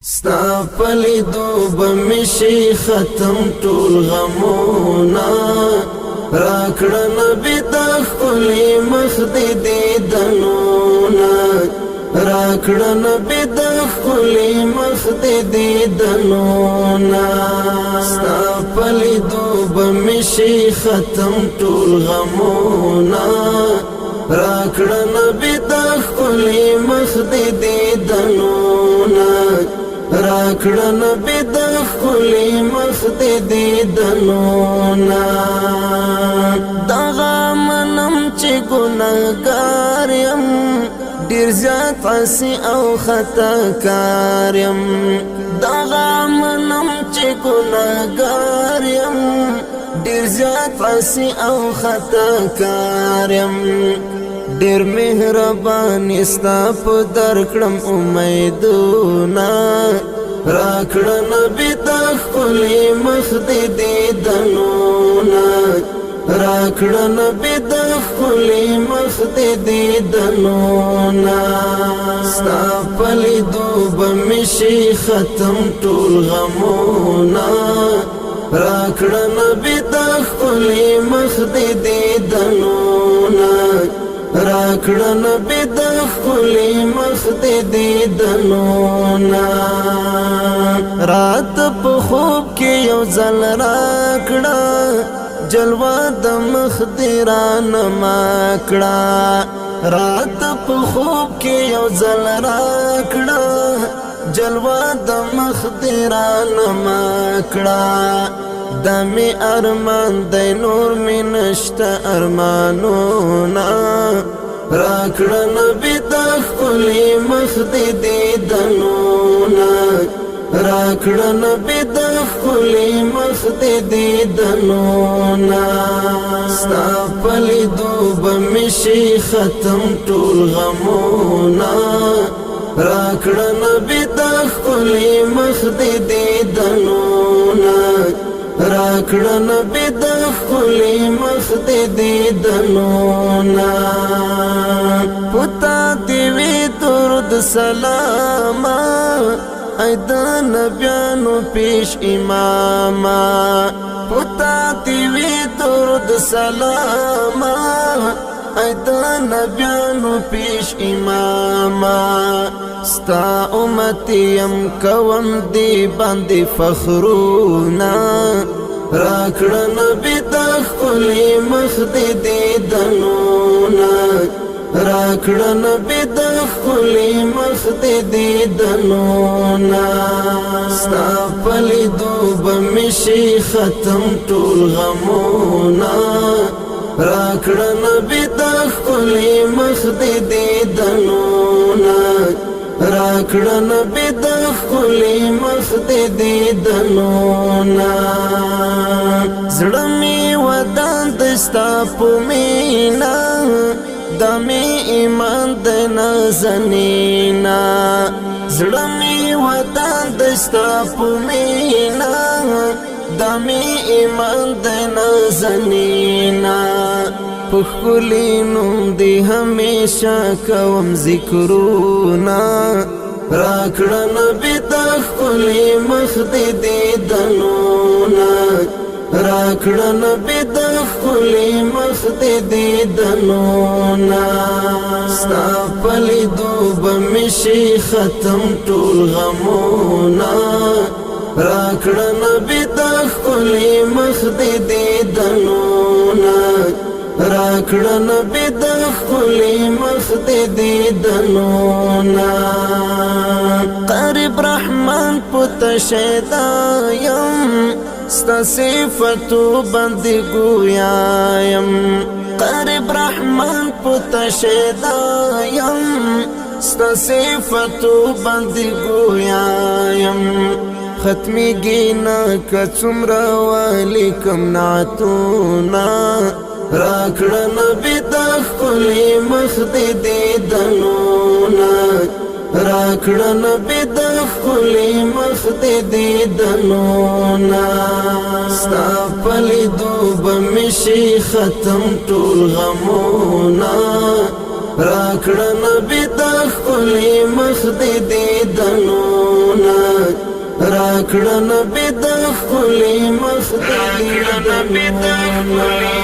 ستا پلیدو بمشي ختم ټول غمونا راکړه نبی د خپلې مخ دې دیدنونا راکړه نبی د خپلې مخ دې دیدنونا ستا پلیدو بمشي ختم ټول غمونا راکړه نبی د خپلې مخ دې دیدنونا راکړه نبی د خپلې مخ دې دیدنونا دغه منم چې ګناهګار یم ډېر زیات عاصي او خطاکار یم دغه منم چې ګناهګار یم ډېر زیات عاصي او خطاکار یم ډېر مهربان ستا په درکړم امیدونه راکړه نبی د خپلې مخ دې دیدنونه راکړه نبی د خپلې مخ دې دیدنونه ستا په لیدو به مې شي ختم ټول غمونه راکړه نبی د خپلې مخ دې دیدنونه راکړه نبی د خپلې مخ دې دیدنونا رات په خوب کې یو ځل راکړه جلوه د مخ دې رانما کړه رات په خوب کې یو ځل راکړه جلوه د مخ دې رانما کړه دمی ارمان دی نور می نشتا ارمانونا راکړه نبی د خپلې مخ دې دیدنونا راکړه نبی د خپلې مخ دې دیدنونا ستا په لیدو به مې شي ختم ټول غمونا راکړه نبی د خپلې مخ دې دیدنونا راکړه نبی د خپلې مخ دې دیدنونا پتا دې وی درود سلام ای د نبیانو پیش اماما پتا دې وی درود سلام ای د نبیانو پیش اماما ستا امتیم کوم دی باندې فخرونا راکړه نبی د خپلې مخ دې دیدنونا راکړه نبی د خپلې مخ دې دیدنونا ستا په لیدو به مې شي ختم ټول غمونا راکړه نبی د خپلې مخ دې دیدنونا راکړه نبی د خپلې مخ دې دیدنونا زړه مې ودان د ستا په مینا د مې ایمان د نازنینا زړه مې ودان د ستا په مینا د مې ایمان د نازنینا په ښکلي نوم دې همیشه کوم ذکرونه راکړه نبی د خپلې مخ دې دیدنونه راکړه نبی د خپلې مخ دې دیدنونه ستا په لیدو به مې شي ختم ټول غمونه راکړه نبی د خپلې مخ دې دیدنونه راکړه نبی د خپلې مخ دې دیدنونا قریب رحمان پته شیدایم ستا صفتو باندې ګویایم قریب رحمان پته شیدایم ستا صفتو باندې ګویایم ختمی گینا کڅومره ولیکم نعتونا راکړه نبی د خپلې مخ دې دیدنونا راکړه نبی د خپلې مخ دې دیدنونا ستا په لیدو به مې شي ختم ټول غمونا راکړه نبی د خپلې مخ دې دیدنونه کړه نبی د خپل مخ ته لیدلو